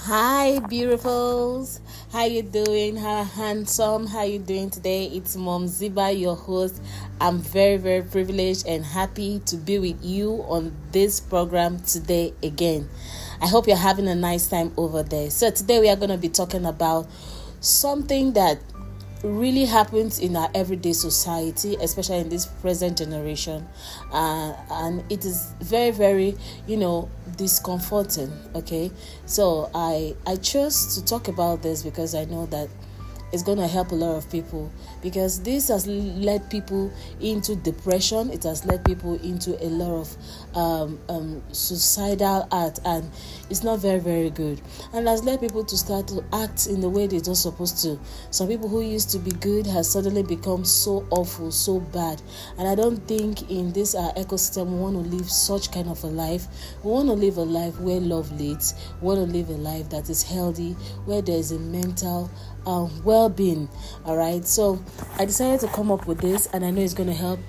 Hi, beautifuls. How you doing? How handsome? How you doing today? It's Mumzibah, your host. I'm very, very privileged and happy to be with you on this program today again. I hope you're having a nice time over there. So today we are going to be talking about something that really happens in our everyday society, especially in this present generation, and it is very, very discomforting. Okay, so I chose to talk about this because I know that it's going to help a lot of people, because this has led people into depression. It has led people into a lot of suicidal act, and it's not very, very good, and has led people to start to act in the way they're not supposed to. Some people who used to be good has suddenly become so awful, so bad, and I don't think in this ecosystem we want to live such kind of a life. We want to live a life where love leads. We want to live a life that is healthy, where there is a mental well-being. All right, so I decided to come up with this, and I know it's going to help.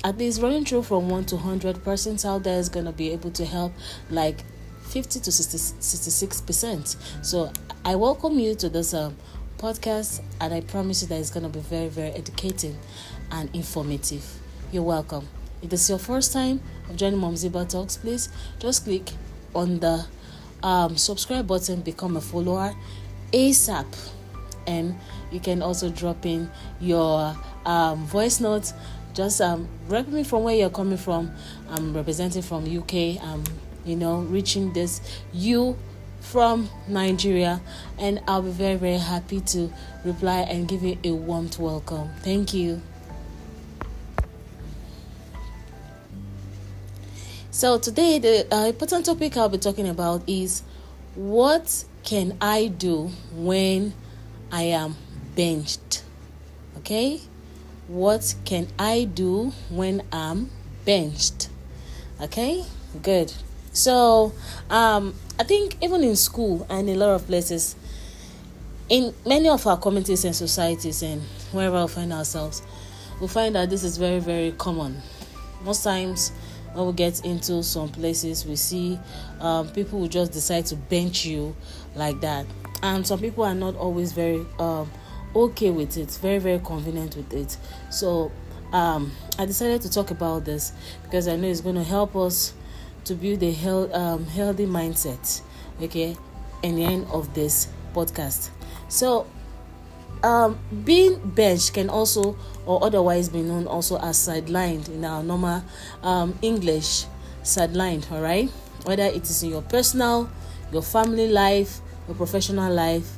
At least running through from 1 to 100 persons out there is going to be able to help like 50 to 66%. So I welcome you to this podcast, and I promise you that it's going to be very, very educating and informative. You're welcome. If this is your first time of joining Mumzibah Talks, please just click on the subscribe button, become a follower ASAP, and you can also drop in your voice notes. Just rep me from where you're coming from. I'm representing from UK. Reaching this you from Nigeria, and I'll be very, very happy to reply and give you a warm welcome. Thank you. So today the important topic I'll be talking about is, what can I do when I am benched? Okay? What can I do when I'm benched? Okay? Good. So, I think even in school and in a lot of places, in many of our communities and societies and wherever we find ourselves, we find that this is very, very common. Most times when we get into some places, we see people will just decide to bench you like that, and some people are not always very okay with it, very, very convenient with it. So I decided to talk about this because I know it's going to help us to build a healthy mindset, okay, in the end of this podcast. So being benched can also, or otherwise be known also as sidelined in our normal English, sidelined. All right, whether it is in your personal, your family life, your professional life,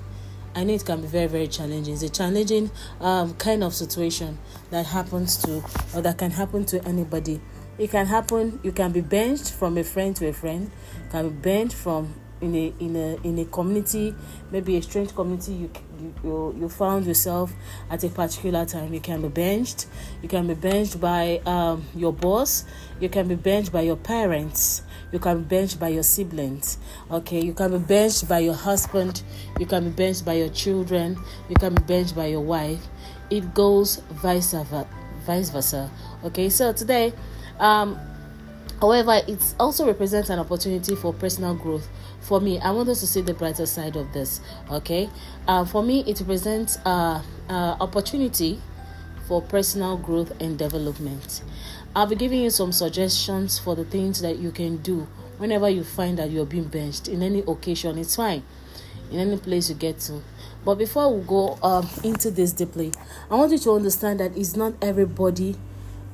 I know it can be very, very challenging. It's a challenging kind of situation that happens to, or that can happen to anybody. It can happen. You can be benched from a friend to a friend. You can be benched from in a community, maybe a strange community you found yourself at a particular time. You can be benched. You can be benched by your boss. You can be benched by your parents. You can be benched by your siblings. Okay, you can be benched by your husband. You can be benched by your children. You can be benched by your wife. It goes vice versa. Okay, so today, however, it also represents an opportunity for personal growth. For me, I want us to see the brighter side of this. Okay, for me, it represents opportunity for personal growth and development. I'll be giving you some suggestions for the things that you can do whenever you find that you're being benched in any occasion. It's fine, in any place you get to. But before we go into this deeply, I want you to understand that it's not everybody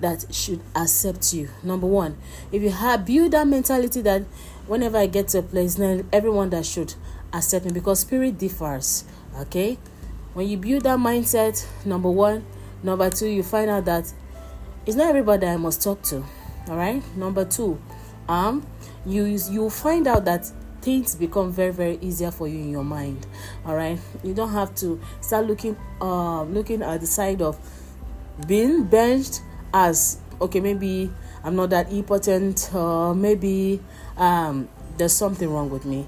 that should accept you. Number one, if you have build that mentality that whenever I get to a place, then everyone that should accept me, because spirit differs. Okay, when you build that mindset, number one. Number two, you find out that it's not everybody I must talk to. All right. Number two, you find out that things become very, very easier for you in your mind. All right. You don't have to start looking at the side of being benched as, okay, maybe I'm not that important, maybe there's something wrong with me.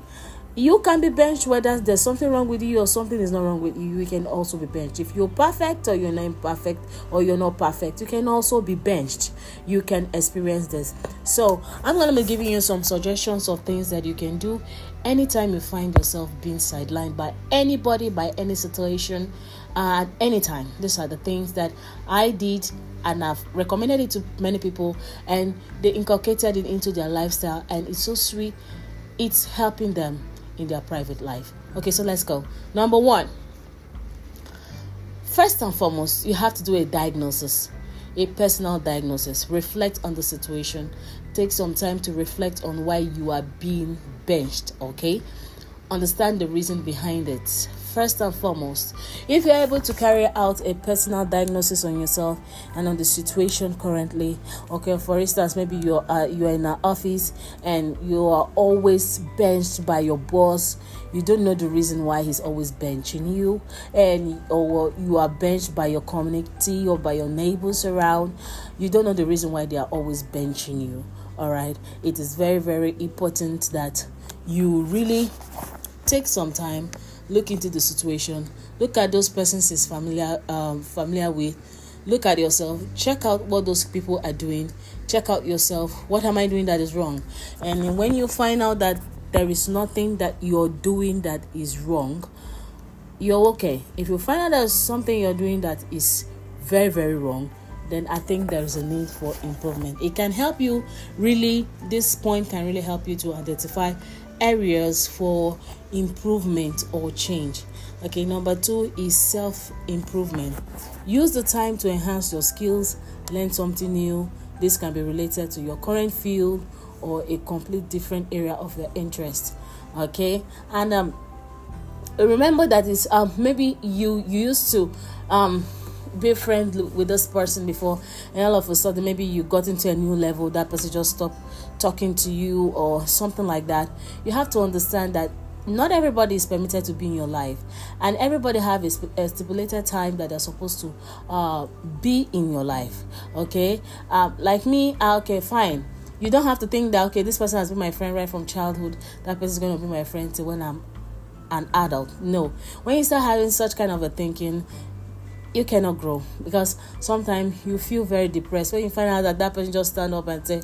You can be benched whether there's something wrong with you or something is not wrong with you. You can also be benched. If you're perfect or you're not imperfect or you're not perfect, you can also be benched. You can experience this. So I'm going to be giving you some suggestions of things that you can do anytime you find yourself being sidelined by anybody, by any situation, at any time. These are the things that I did, and I've recommended it to many people, and they inculcated it into their lifestyle, and it's so sweet. It's helping them in their private life. Okay, so let's go. Number 1, first and foremost, you have to do a diagnosis, a personal diagnosis. Reflect on the situation. Take some time to reflect on why you are being benched. Okay, understand the reason behind it. First and foremost, if you're able to carry out a personal diagnosis on yourself and on the situation currently, okay, for instance, maybe you're in an office and you are always benched by your boss. You don't know the reason why he's always benching you, or you are benched by your community or by your neighbors around. You don't know the reason why they are always benching you. All right, it is very, very important that you really take some time. Look into the situation. Look at those persons he's familiar with. Look at yourself. Check out what those people are doing. Check out yourself. What am I doing that is wrong? And when you find out that there is nothing that you're doing that is wrong, you're okay. If you find out there's something you're doing that is very, very wrong, then I think there's a need for improvement. It can help you really, this point can really help you to identify areas for improvement or change. Okay, number 2 is self-improvement. Use the time to enhance your skills, learn something new. This can be related to your current field or a complete different area of your interest. Okay, and remember that it's maybe you used to be friendly with this person before, and all of a sudden maybe you got into a new level, that person just stopped talking to you or something like that. You have to understand that not everybody is permitted to be in your life, and everybody have a stipulated time that they're supposed to be in your life. Okay, like me, okay, fine. You don't have to think that, okay, this person has been my friend right from childhood, that person is going to be my friend till when I'm an adult. No, when you start having such kind of a thinking, you cannot grow, because sometimes you feel very depressed when you find out that person just stand up and say,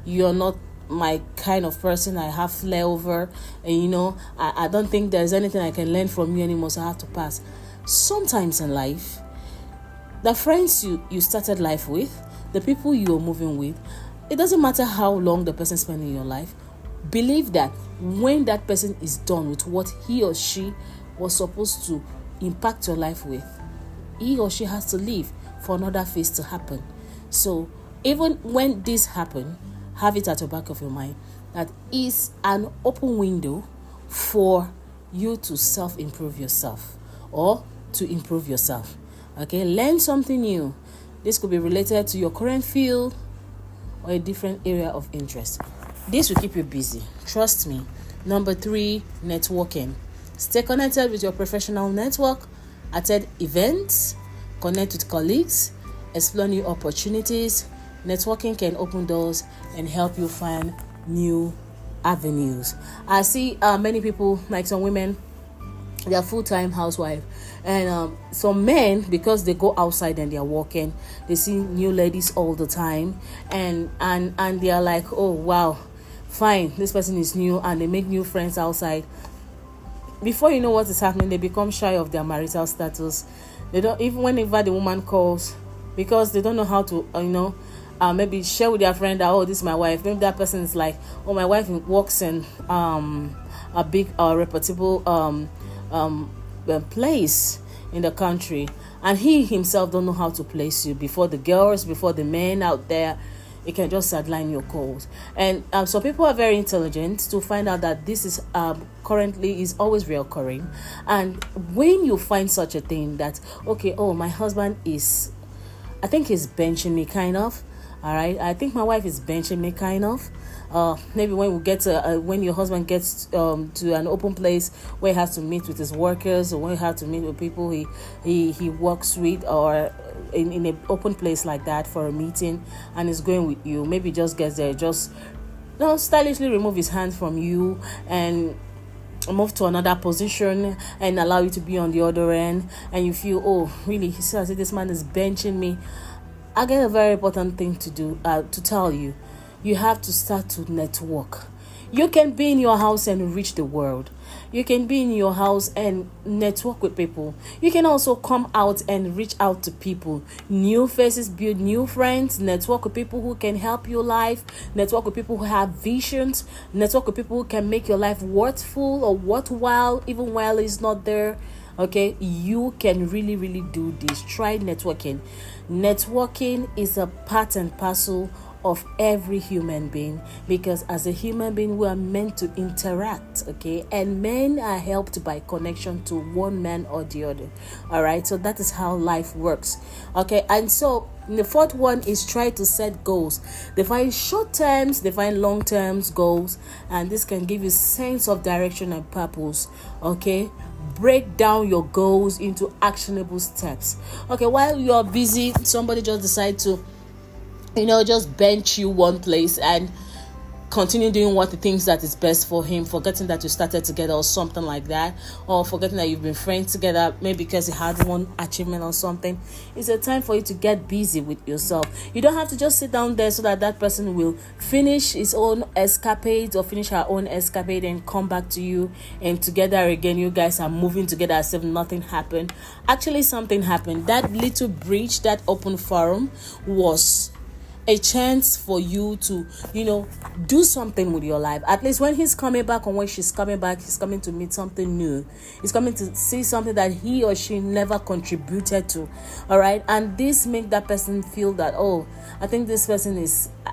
you're not my kind of person, I have flare over, and I don't think there's anything I can learn from you anymore, so I have to pass. Sometimes in life, the friends you started life with, the people you're moving with, it doesn't matter how long the person spent in your life. Believe that when that person is done with what he or she was supposed to impact your life with, he or she has to leave for another phase to happen. So even when this happen, have it at the back of your mind that is an open window for you to self-improve yourself or to improve yourself. Okay, learn something new. This could be related to your current field or a different area of interest. This will keep you busy. Trust me. Number 3, networking. Stay connected with your professional network. Attend events, connect with colleagues, explore new opportunities. Networking can open doors and help you find new avenues. I see many people, like some women, they are full-time housewife, and some men, because they go outside and they are working, they see new ladies all the time, and they are like, oh wow, fine, this person is new, and they make new friends outside. Before you know what is happening, they become shy of their marital status. They don't, even whenever the woman calls, because they don't know how to maybe share with their friend that, oh, this is my wife. Maybe that person is like, oh, my wife works in a big reputable place in the country, and he himself don't know how to place you before the girls, before the men out there. It can just sideline your calls. And so people are very intelligent to find out that this is currently is always reoccurring. And when you find such a thing that, okay, oh, my husband is, I think he's benching me kind of. All right, I think my wife is benching me kind of. Maybe when we get to when your husband gets to an open place where he has to meet with his workers, or when he has to meet with people he works with, or in an open place like that for a meeting, and is going with you, maybe just gets there, just stylishly remove his hand from you, and move to another position and allow you to be on the other end, and you feel, oh really, he says this man is benching me. I get a very important thing to do, to tell you. You have to start to network. You can be in your house and reach the world. You can be in your house and network with people. You can also come out and reach out to people. New faces, build new friends, network with people who can help your life, network with people who have visions, network with people who can make your life worthful or worthwhile even while it's not there. Okay, you can really, really do this. Try networking. Networking is a part and parcel of every human being, because as a human being we are meant to interact, okay, and men are helped by connection to one man or the other. All right, so that is how life works. Okay, and so the fourth one is try to set goals. Define short terms, define long terms goals, and this can give you sense of direction and purpose. Okay, break down your goals into actionable steps. Okay, while you are busy, somebody just decide to just bench you one place and continue doing what he thinks that is best for him, forgetting that you started together or something like that, or forgetting that you've been friends together, maybe because he had one achievement or something. It's a time for you to get busy with yourself. You don't have to just sit down there so that person will finish his own escapade or finish her own escapade and come back to you, and together again you guys are moving together as if nothing happened. Actually, something happened. That little breach, that open forum, was a chance for you to do something with your life. At least when he's coming back or when she's coming back, he's coming to meet something new. He's coming to see something that he or she never contributed to. All right, and this make that person feel that, oh, I think this person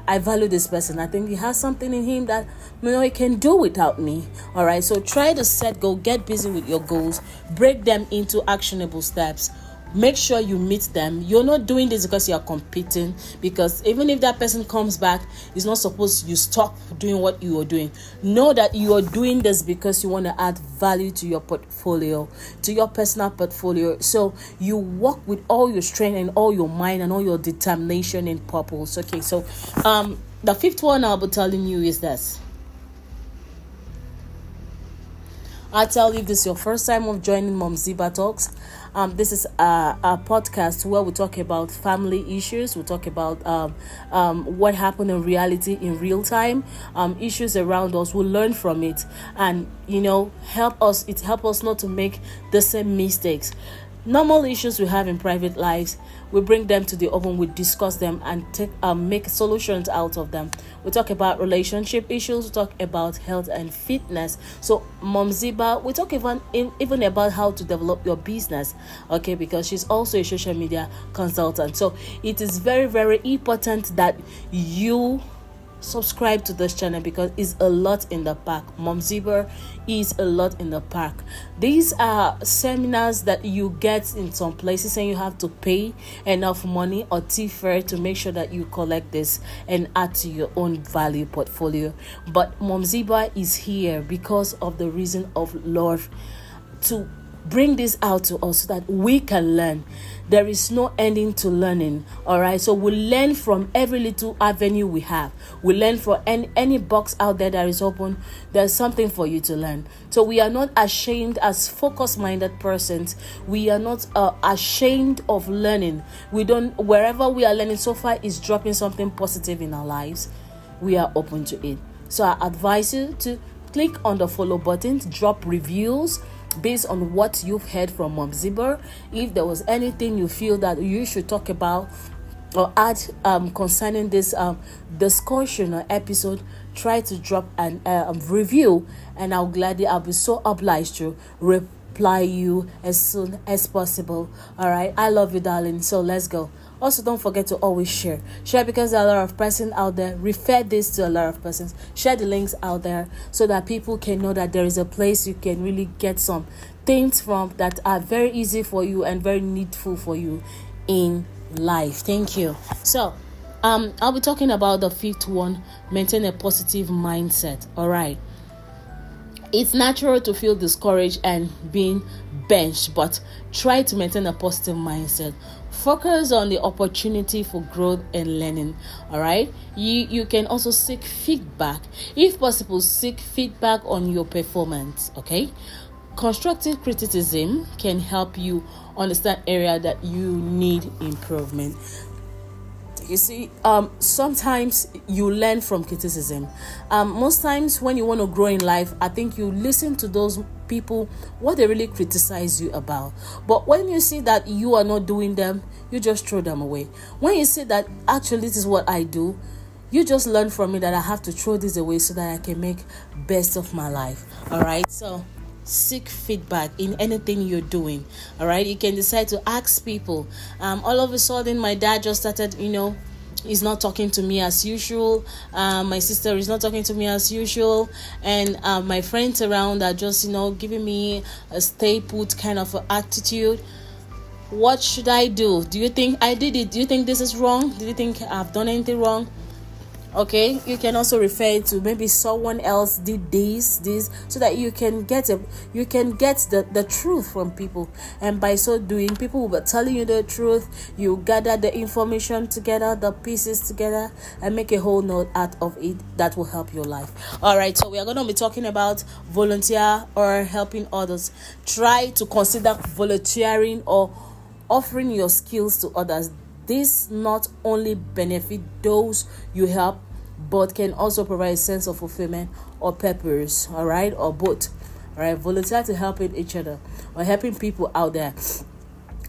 I value this person. I think he has something in him that he can do without me. All right, so try to set goal, get busy with your goals, break them into actionable steps. Make sure you meet them. You're not doing this because you're competing, because even if that person comes back, it's not supposed you stop doing what you are doing. Know that you are doing this because you want to add value to your portfolio, to your personal portfolio. So you work with all your strength and all your mind and all your determination and purpose. Okay, so the fifth one I'll be telling you is this. I tell you, if this is your first time of joining Mumzibah Talks, this is a podcast where we talk about family issues. We talk about what happened in reality in real time, issues around us. We learn from it, and help us. It helps us not to make the same mistakes. Normal issues we have in private lives, we bring them to the open, we discuss them and make solutions out of them. We talk about relationship issues, we talk about health and fitness. So Mumzibah, we talk even about how to develop your business, okay, because she's also a social media consultant. So it is very, very important that you subscribe to this channel, because it's a lot in the pack. Mumzibah is a lot in the pack. These are seminars that you get in some places and you have to pay enough money or fare to make sure that you collect this and add to your own value portfolio. But Mumzibah is here because of the reason of love, to bring this out to us so that we can learn. There is no ending to learning. All right, so we learn from every little avenue we have. We learn from any box out there that is open. There's something for you to learn. So we are not ashamed as focus-minded persons. We are not ashamed of learning. Wherever we are learning so far is dropping something positive in our lives, we are open to it. So I advise you to click on the follow button, drop reviews based on what you've heard from Mumzibah. If there was anything you feel that you should talk about or add concerning this discussion or episode, try to drop an review, and I'll be so obliged to reply you as soon as possible. All right, I love you, darling. So let's go. Also, don't forget to always share, because there are a lot of persons out there. Refer this to a lot of persons. Share the links out there so that people can know that there is a place you can really get some things from that are very easy for you and very needful for you in life. Thank you. So I'll be talking about the fifth one: maintain a positive mindset. All right, it's natural to feel discouraged and being benched, but try to maintain a positive mindset. Focus on the opportunity for growth and learning. All right, you can also seek feedback. If possible, seek feedback on your performance. Okay, constructive criticism can help you understand area that you need improvement. You see, sometimes you learn from criticism. Most times when you want to grow in life, I think you listen to those people, what they really criticize you about. But when you see that you are not doing them, you just throw them away. When you see that actually this is what I do, you just learn from it that I have to throw this away so that I can make best of my life. All right, so seek feedback in anything you're doing. All right, you can decide to ask people. All of a sudden my dad just started, he's not talking to me as usual. My sister is not talking to me as usual, and my friends around are just giving me a stay put kind of attitude. What should I do? Do you think I did it? Do you think this is wrong? Do you think I've done anything wrong? Okay, you can also refer to maybe someone else did this, so that you can get the truth from people, and by so doing, people will be telling you the truth. You gather the information together, the pieces together, and make a whole note out of it that will help your life. All right, so we are going to be talking about volunteer or helping others. Try to consider volunteering or offering your skills to others. This not only benefit those you help, but can also provide a sense of fulfillment or purpose, all right, or both. All right, volunteer to helping each other or helping people out there.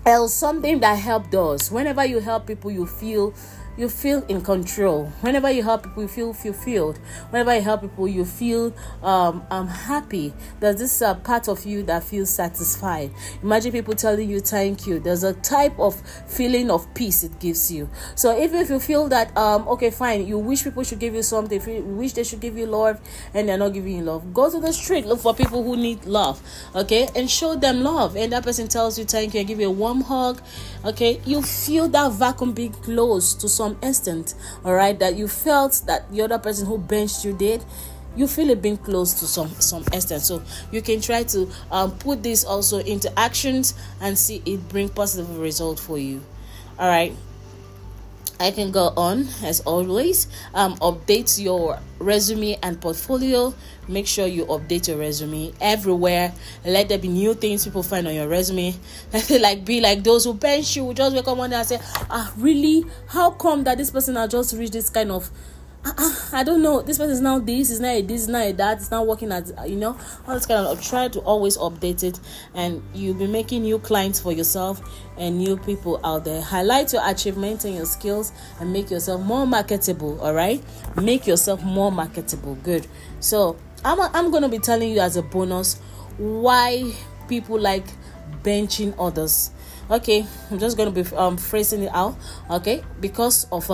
Else, something that help does. Whenever you help people, you feel in control. Whenever you help people, you feel fulfilled. Whenever you help people, you feel happy. There's this part of you that feels satisfied. Imagine people telling you thank you. There's a type of feeling of peace it gives you. So even if you feel that okay, fine, you wish people should give you something, you wish they should give you love and they're not giving you love, go to the street, look for people who need love, okay, and show them love, and that person tells you thank you and give you a warm hug, okay, you feel that vacuum being closed to some extent, all right, that you felt that the other person who benched you did. You feel it being close to some extent. So you can try to put this also into actions and see it bring positive result for you. All right, I can go on as always. Update your resume and portfolio. Make sure you update your resume everywhere. Let there be new things people find on your resume. Be like those who bench you, just wake up one day and say, really? How come that this person has just reached this kind of I don't know, this person is now this, is now a this, is now a that, it's not working as all this kind of. Try to always update it, and you'll be making new clients for yourself and new people out there. Highlight your achievements and your skills and make yourself more marketable. All right, make yourself more marketable. Good. So I'm going to be telling you as a bonus why people like benching others. Okay, I'm just going to be phrasing it out. Okay, because of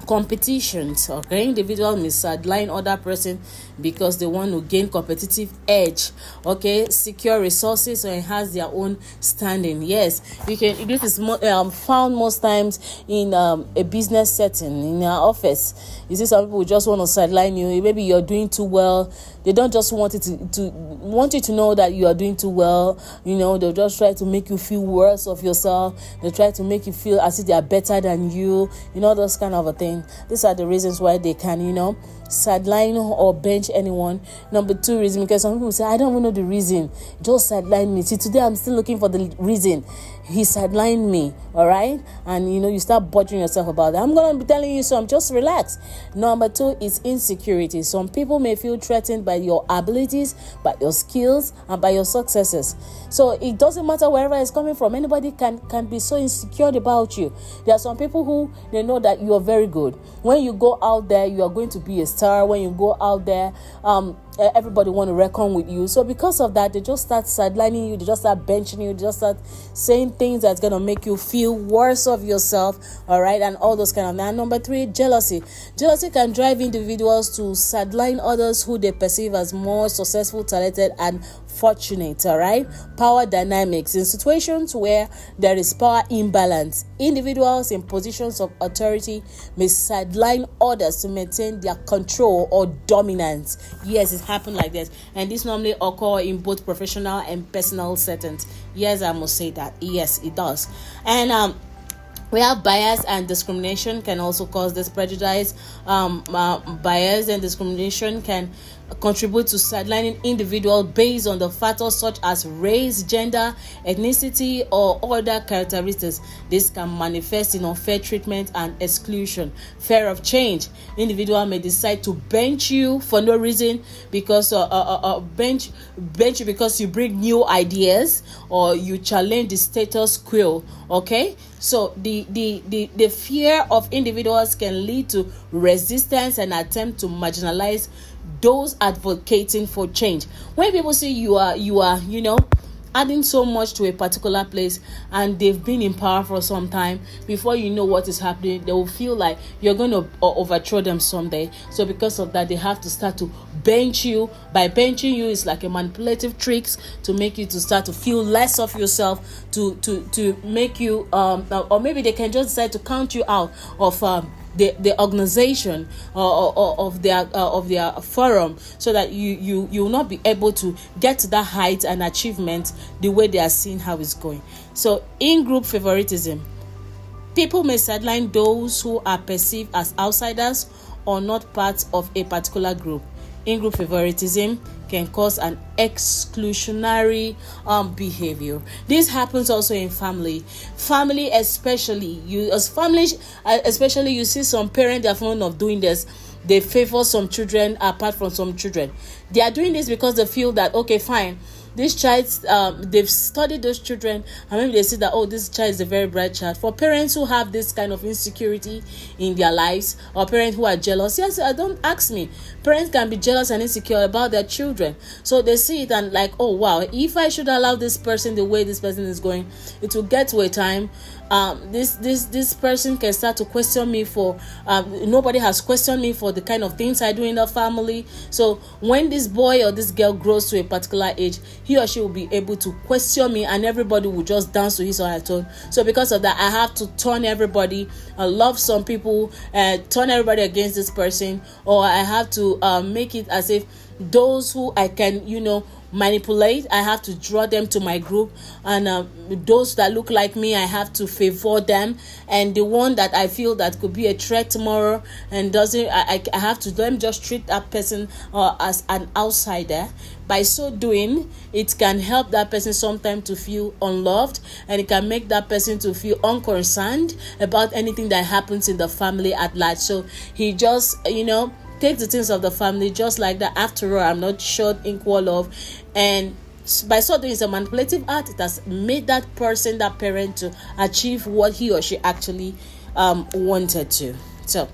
competitions. Okay, individual may sideline other person because they want to gain competitive edge. Okay, secure resources or enhance their own standing. Yes, you can. This is found most times in a business setting, in our office. You see, some people just want to sideline you. Maybe you're doing too well. They don't just want it to want you to know that you are doing too well. They'll just try to make you feel worse of yourself. They try to make you feel as if they are better than you. Those kind of a thing. These are the reasons why they can, sideline or bench anyone. Number two reason, because some people say, I don't even know the reason. Just sideline me. See, today I'm still looking for the reason. He sidelined me, all right? And, you start bothering yourself about that. I'm going to be telling you some. Just relax. Number two is insecurity. Some people may feel threatened by your abilities, by your skills, and by your successes. So it doesn't matter wherever it's coming from. Anybody can be so insecure about you. There are some people who, they know that you are very good. When you go out there, you are going to be a star. When you go out there, everybody want to reckon with you. So because of that, they just start sidelining you. They just start benching you. They just start saying things that's going to make you feel worse of yourself. All right. And all those kind of. And number three, jealousy. Jealousy can drive individuals to sideline others who they perceive as more successful, talented, and fortunate. All right. Power dynamics. In situations where there is power imbalance, individuals in positions of authority may sideline others to maintain their control or dominance. Yes, it happen like this, and this normally occur in both professional and personal settings. Yes, I must say that. Yes, it does. And we have bias and discrimination can also cause this prejudice. Bias and discrimination can contribute to sidelining individual based on the factors such as race, gender, ethnicity, or other characteristics. This can manifest in unfair treatment and exclusion. Fear of change. Individual may decide to bench you for no reason because bench you because you bring new ideas or you challenge the status quo. Okay, so the fear of individuals can lead to resistance and attempt to marginalize those advocating for change. When people say you are adding so much to a particular place and they've been in power for some time, before you know what is happening, they will feel like you're going to overthrow them someday. So because of that, they have to start to bench you. By benching you, it's like a manipulative tricks to make you to start to feel less of yourself, to make you or maybe they can just decide to count you out of the organization or of their forum, so that you will not be able to get to that height and achievement the way they are seeing how it's going. So in-group favoritism. People may sideline those who are perceived as outsiders or not part of a particular group. In-group favoritism can cause an exclusionary behavior. This happens also in family, especially you see some parents are fond of doing this. They favor some children apart from some children. They are doing this because they feel that, okay, fine, this child, they've studied those children, and maybe they see that, oh, this child is a very bright child. For parents who have this kind of insecurity in their lives, or parents who are jealous, yes, don't ask me. Parents can be jealous and insecure about their children. So they see it and like, oh, wow, if I should allow this person the way this person is going, it will get to a time this person can start to question me for nobody has questioned me for the kind of things I do in the family. So when this boy or this girl grows to a particular age, he or she will be able to question me, and everybody will just dance to his or her tone. So because of that, I have to turn everybody, love some people, turn everybody against this person, or I have to make it as if those who I can manipulate, I have to draw them to my group, and those that look like me, I have to favor them, and the one that I feel that could be a threat tomorrow and doesn't, I have to them just treat that person as an outsider. By so doing, it can help that person sometimes to feel unloved, and it can make that person to feel unconcerned about anything that happens in the family at large. So he just take the things of the family just like that. After all, I'm not short equal love, and by so doing, it's a manipulative act. It has made that person, that parent, to achieve what he or she actually wanted to. So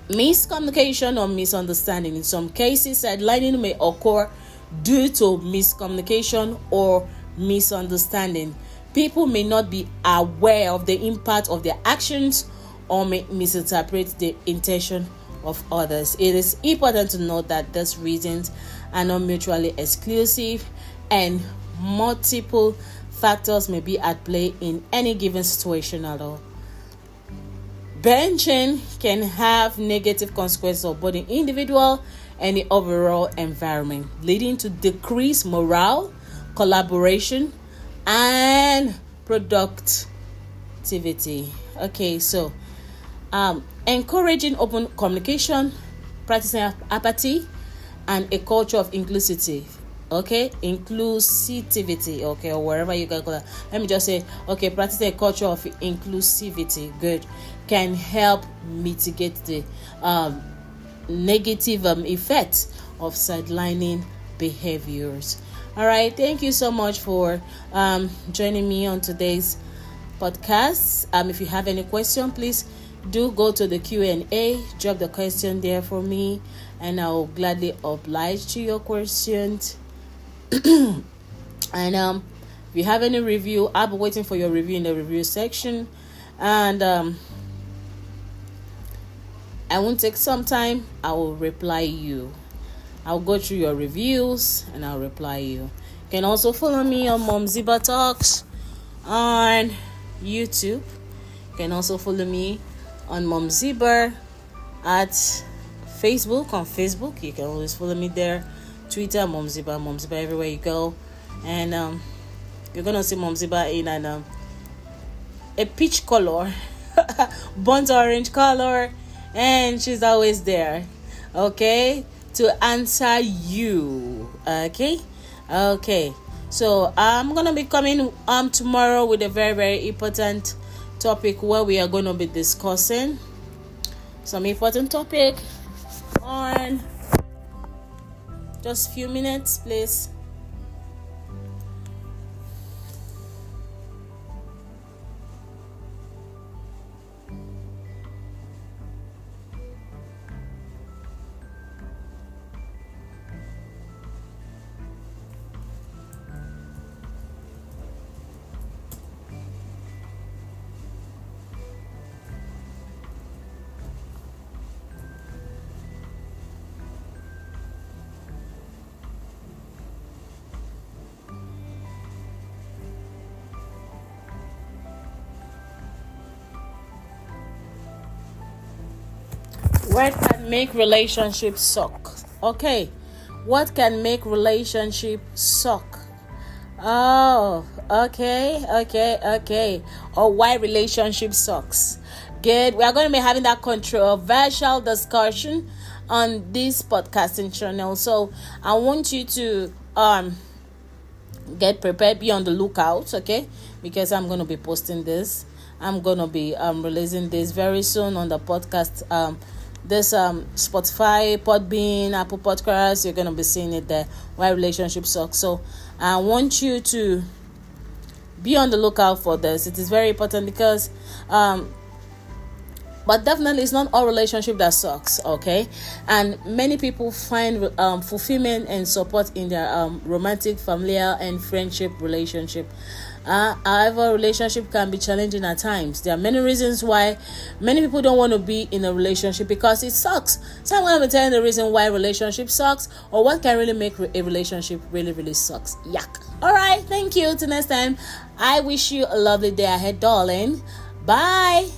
miscommunication or misunderstanding. In some cases, sidelining may occur due to miscommunication or misunderstanding. People may not be aware of the impact of their actions or may misinterpret the intention of others. It is important to note that these reasons are not mutually exclusive, and multiple factors may be at play in any given situation at all. Benching can have negative consequences of both the individual and the overall environment, leading to decreased morale, collaboration, and productivity. Okay, so encouraging open communication, practicing apathy, and a culture of inclusivity. Okay, inclusivity. Okay, or wherever you can call that. Let me just say, okay, practicing a culture of inclusivity. Good, can help mitigate the negative effects of sidelining behaviors. All right, thank you so much for joining me on today's podcast. If you have any question, please do go to the Q&A, drop the question there for me, and I will gladly oblige to your questions. And if you have any review, I'll be waiting for your review in the review section, and I won't take some time. I will reply you. I'll go through your reviews and I'll reply you. You can also follow me on Mumzibah Talks on YouTube. You can also follow me on Mumzibah at Facebook. On Facebook, you can always follow me there. Twitter, Mumzibah everywhere you go. And you're gonna see Mumzibah in a peach color, burnt orange color, and she's always there, okay, to answer you. Okay. So I'm gonna be coming tomorrow with a very, very important topic where we are going to be discussing some important topic on just few minutes, please. What can make relationships suck? Okay. What can make relationship suck? Oh, okay. Or why relationship sucks. Good. We are going to be having that controversial discussion on this podcasting channel. So I want you to get prepared, be on the lookout, okay? Because I'm going to be posting this. I'm going to be releasing this very soon on the podcast. This Spotify, Podbean, Apple Podcasts, you're gonna be seeing it there. Why relationships suck. So I want you to be on the lookout for this. It is very important because but definitely it's not all relationship that sucks, okay? And many people find fulfillment and support in their romantic, familial, and friendship relationship. However, relationship can be challenging at times. There are many reasons why many people don't want to be in a relationship because it sucks. So I'm going to be telling the reason why relationship sucks or what can really make a relationship really, really sucks. Yuck. All right. Thank you. Till next time. I wish you a lovely day ahead, darling. Bye.